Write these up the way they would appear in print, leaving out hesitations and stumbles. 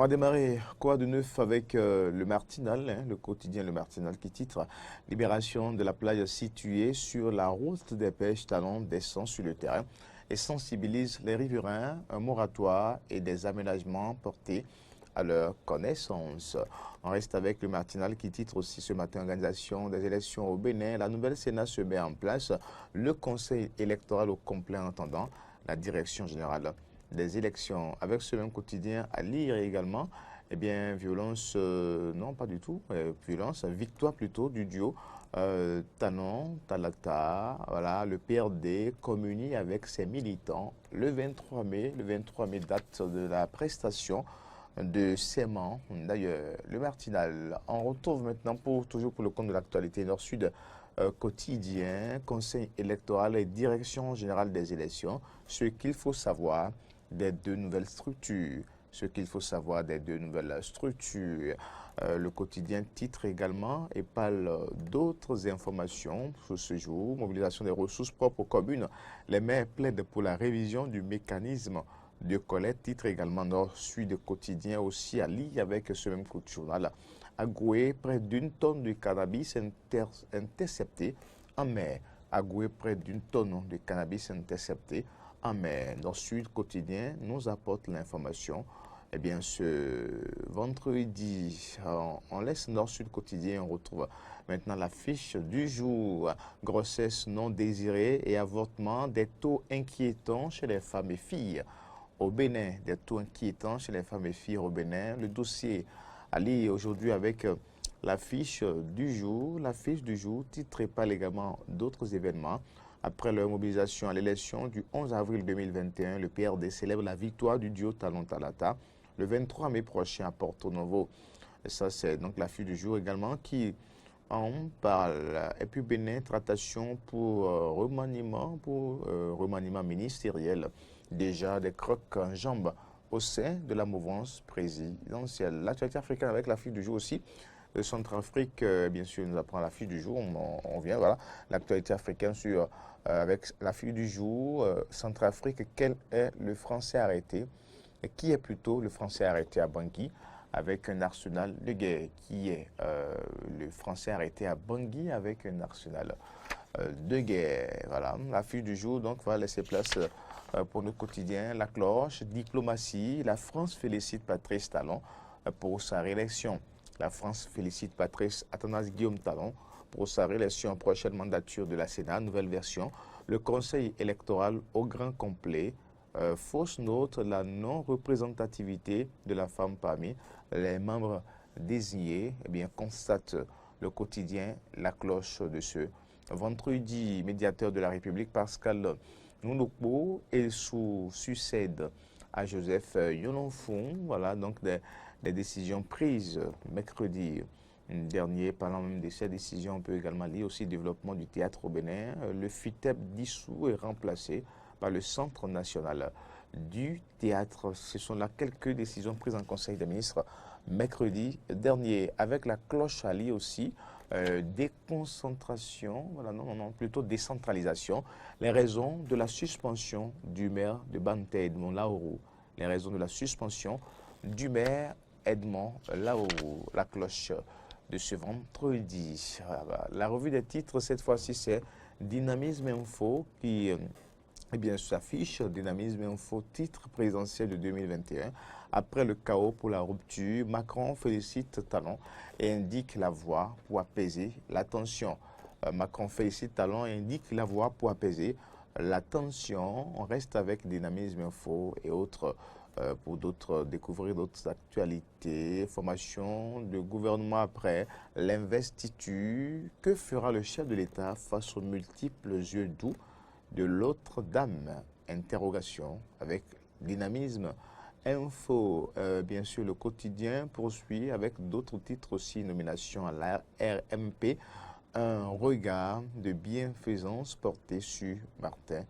va démarrer quoi de neuf avec le Martinal, le quotidien Le Martinal qui titre Libération de la plage située sur la route des pêches talons descend sur le terrain et sensibilise les riverains, un moratoire et des aménagements portés à leur connaissance. On reste avec le Martinal qui titre aussi ce matin Organisation des élections au Bénin. La nouvelle Sénat se met en place. Le Conseil électoral au complet en attendant la direction générale des élections. Avec ce même quotidien à lire également, eh bien, violence, non pas du tout, violence, victoire plutôt du duo Tanon, Talata, voilà, le PRD communie avec ses militants le 23 mai. Le 23 mai date de la prestation de Séman. D'ailleurs, le Martinal. On retrouve maintenant toujours pour le compte de l'actualité Nord-Sud quotidien, Conseil électoral et Direction générale des élections. Ce qu'il faut savoir des deux nouvelles structures. Ce qu'il faut savoir des deux nouvelles structures. Le quotidien titre également et parle d'autres informations sur ce jour. Mobilisation des ressources propres aux communes. Les maires plaident pour la révision du mécanisme de collecte. Titre également Nord-Sud quotidien aussi à lire avec ce même coup de journal. À Goué, près d'une tonne de cannabis intercepté en mer. À Goué, près d'une tonne de cannabis intercepté en mer. Nord-Sud quotidien nous apporte l'information. Eh bien, ce vendredi, on laisse Nord-Sud quotidien, on retrouve maintenant la fiche du jour. Grossesse non désirée et avortement, des taux inquiétants chez les femmes et filles. Au Bénin, des taux inquiétants chez les femmes et filles au Bénin. Le dossier à lire aujourd'hui avec la fiche du jour. La fiche du jour titre et parle également d'autres événements. Après leur mobilisation à l'élection du 11 avril 2021, le PRD célèbre la victoire du duo Talon Talata le 23 mai prochain à Porto Novo. Et ça, c'est donc la fiche du jour également qui en parle. Et puis Bénin, tractation pour remaniement ministériel. Déjà des crocs en jambes au sein de la mouvance présidentielle. L'actualité africaine avec la fiche du jour aussi. Le Centrafrique, bien sûr, nous apprend la fiche du jour. On vient, voilà, l'actualité africaine avec la fiche du jour. Centrafrique, quel est le Français arrêté? Et qui est plutôt le Français arrêté à Bangui avec un arsenal de guerre? Qui est le Français arrêté à Bangui avec un arsenal de guerre? Voilà, la fiche du jour, donc, va laisser place pour notre quotidien. La cloche, diplomatie. La France félicite Patrice Talon pour sa réélection. La France félicite Patrice Athanas Guillaume Talon pour sa réélection en prochaine mandature de la Sénat. Nouvelle version. Le Conseil électoral au grand complet. Fausse note, la non-représentativité de la femme parmi les membres désignés. Eh bien, constate le quotidien La Cloche de ce vendredi. Médiateur de la République, Pascal Nounokbo et succède à Joseph Yononfon. Voilà donc des décisions prises mercredi dernier. Parlant même de ces décisions, on peut également lire aussi le développement du théâtre au Bénin. Le FUTEP dissous et remplacé par le Centre national du théâtre. Ce sont là quelques décisions prises en Conseil des ministres mercredi dernier. Avec la cloche à lire aussi, déconcentration, voilà, non, plutôt décentralisation. Les raisons de la suspension du maire de Bante, Edmond Laourou. Les raisons de la suspension du maire Edmond Laourou. La cloche de ce vendredi. La revue des titres, cette fois-ci, c'est Dynamisme Info qui eh bien, s'affiche. Dynamisme Info, titre présidentiel de 2021. Après le chaos pour la rupture, Macron félicite Talon et indique la voie pour apaiser la tension. Macron félicite Talon et indique la voie pour apaiser la tension. On reste avec Dynamisme Info et autres pour découvrir d'autres actualités. Formation de gouvernement après l'investiture. Que fera le chef de l'État face aux multiples yeux doux de l'autre dame? Interrogation avec Dynamisme Info. Bien sûr, le quotidien poursuit avec d'autres titres aussi. Nomination à la RMP. Un regard de bienfaisance porté sur Martin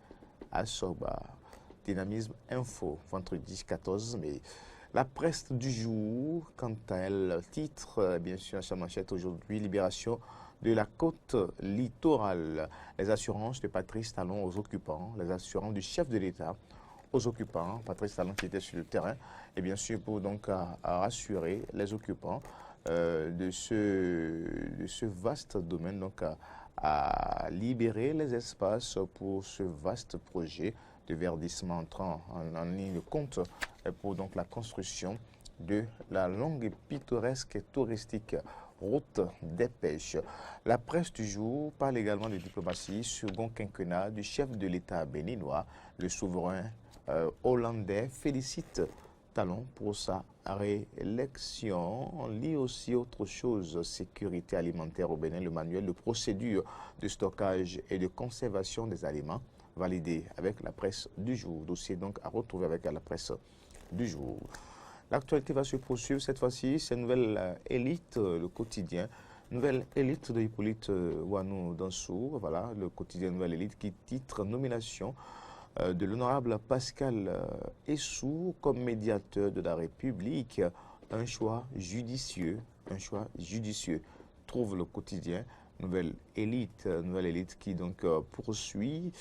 Assoba. Dynamisme Info, vendredi 14 mai. La presse du jour, quant à elle, titre, bien sûr, à sa manchette aujourd'hui, Libération de la côte littorale. Les assurances de Patrice Talon aux occupants, les assurances du chef de l'État aux occupants, Patrice Talon qui était sur le terrain, et bien sûr pour donc à rassurer les occupants de ce vaste domaine, donc à libérer les espaces pour ce vaste projet de verdissement entrant en ligne de compte pour donc la construction de la longue et pittoresque et touristique route des pêches. La presse du jour parle également de diplomatie, second quinquennat du chef de l'État béninois. Le souverain hollandais félicite Talon pour sa réélection. On lit aussi autre chose, sécurité alimentaire au Bénin, le manuel de procédure de stockage et de conservation des aliments validé avec la presse du jour. Dossier donc à retrouver avec la presse du jour. L'actualité va se poursuivre cette fois-ci. C'est Nouvelle Élite, le quotidien. Nouvelle Élite de Hippolyte Wanou Dansou. Voilà, le quotidien Nouvelle Élite qui titre nomination de l'honorable Pascal Essou comme médiateur de la République. Un choix judicieux. Un choix judicieux. Trouve le quotidien Nouvelle Élite qui donc poursuit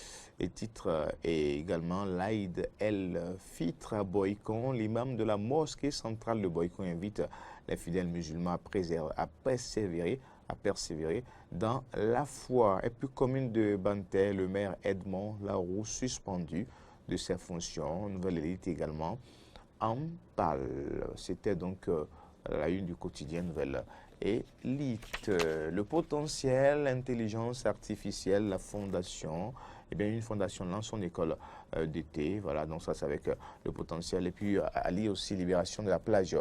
et titre et également Laïd El Fitre à Boycon, l'imam de la mosquée centrale de Boycon invite les fidèles musulmans à persévérer dans la foi. Et puis commune de Bantais, le maire Edmond Laroux suspendu de ses fonctions. Nouvelle Élite également en parle. C'était donc la une du quotidien Nouvelle Élite. Le potentiel, l'intelligence artificielle, la fondation, eh bien une fondation lance son école d'été, voilà, donc ça c'est avec le potentiel. Et puis Ali aussi, libération de la plage,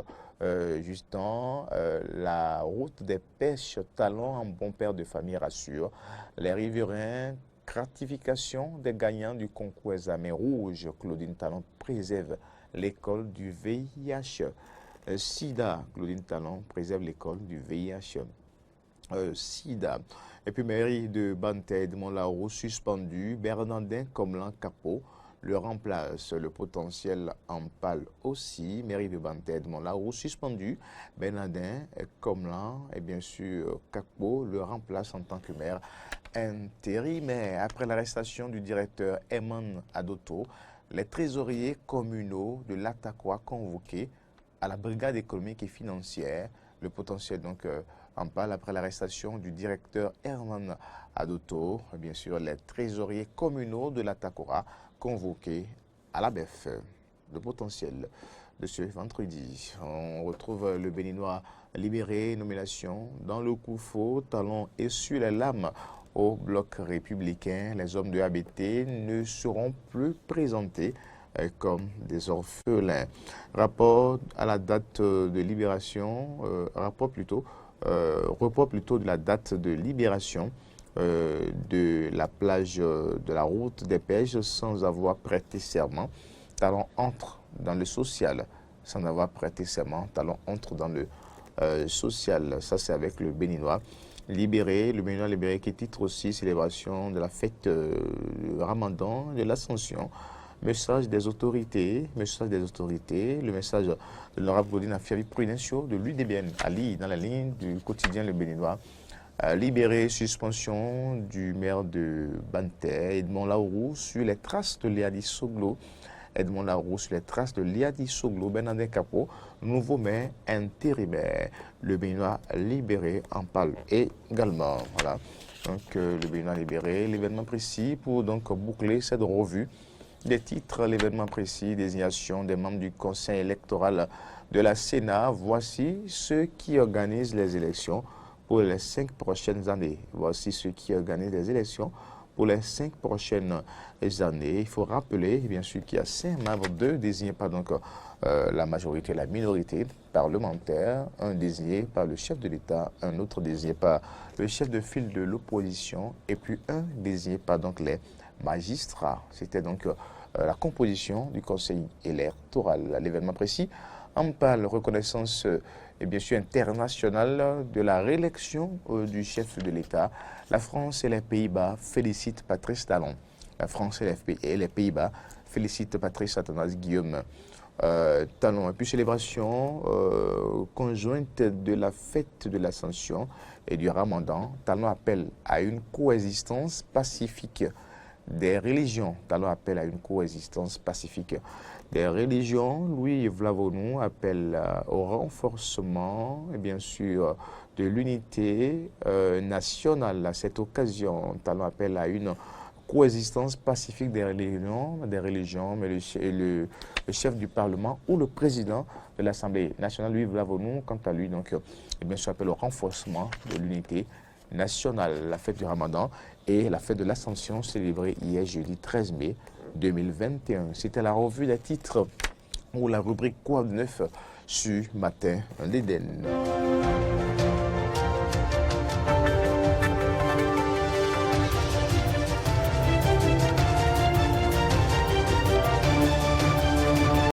justement, la route des pêches, talent en bon père de famille rassure, les riverains, gratification des gagnants du concours examen rouge, Claudine Talon préserve l'école du VIH. SIDA, Claudine Talon préserve l'école du VIH. SIDA. Et puis mairie de Bantais, Edmond Laroux suspendu, Bernardin Comlan Capot le remplace. Le potentiel en parle aussi. Mairie de Bantais, Edmond Laroux suspendu, Bernardin Comlan et bien sûr Capot le remplace en tant que maire intérimaire. Après l'arrestation du directeur Eman Adoto, les trésoriers communaux de l'Atakwa convoqués à la brigade économique et financière. Le potentiel donc en parle après l'arrestation du directeur Herman Adoto. Bien sûr, les trésoriers communaux de la Takora convoqués à la BEF. Le potentiel de ce vendredi. On retrouve le Béninois libéré, nomination dans le coup faux, talon et sur les lames au bloc républicain. Les hommes de ABT ne seront plus présentés comme des orphelins. Rapport à la date de libération, report plutôt de la date de libération de la plage de la route des pêches sans avoir prêté serment. Talon entre dans le social sans avoir prêté serment. Talon entre dans le social. Ça, c'est avec le Béninois libéré. Le Béninois libéré qui titre aussi célébration de la fête du Ramadan, de l'Ascension. Message des autorités, le message de l'honorable Claudine Afiavi Prudencio de l'UDBN, Ali, dans la ligne du quotidien Le Béninois. Libéré, suspension du maire de Bantais, Edmond Laroux, sur les traces de Liadi Soglo. Edmond Laroux sur les traces de Liadi Soglo, Bernardin Capot, nouveau maire intérimaire. Le Béninois libéré en parle également. Voilà. Donc le Béninois libéré, l'événement précis pour donc boucler cette revue. Des titres, l'événement précis, désignation des membres du conseil électoral de la Sénat. Voici ceux qui organisent les élections pour les 5 prochaines années. Voici ceux qui organisent les élections pour les 5 prochaines années. Il faut rappeler, bien sûr, qu'il y a 5 membres, 2 désignés par donc, la majorité et la minorité parlementaire, un désigné par le chef de l'État, un autre désigné par le chef de file de l'opposition et puis un désigné par donc les magistrats. C'était donc la composition du conseil électoral. L'événement précis en parle, reconnaissance et bien sûr internationale de la réélection du chef de l'État. La France et les Pays-Bas félicitent Patrice Talon. La France et les Pays-Bas félicitent Patrice Athanase Guillaume Talon. Et puis célébration conjointe de la fête de l'Ascension et du Ramadan. Talon appelle à une coexistence pacifique des religions. Talon appelle à une coexistence pacifique des religions. Louis Vlavonou appelle au renforcement et bien sûr de l'unité nationale. À cette occasion, Talon appelle à une coexistence pacifique des religions, mais le chef du Parlement ou le président de l'Assemblée nationale, Louis Vlavonou, quant à lui, donc, et bien sûr, appelle au renforcement de l'unité nationale. La fête du Ramadan et la fête de l'Ascension célébrée hier jeudi 13 mai 2021. C'était la revue des titres ou la rubrique Quoi de neuf sur Matin d'Éden.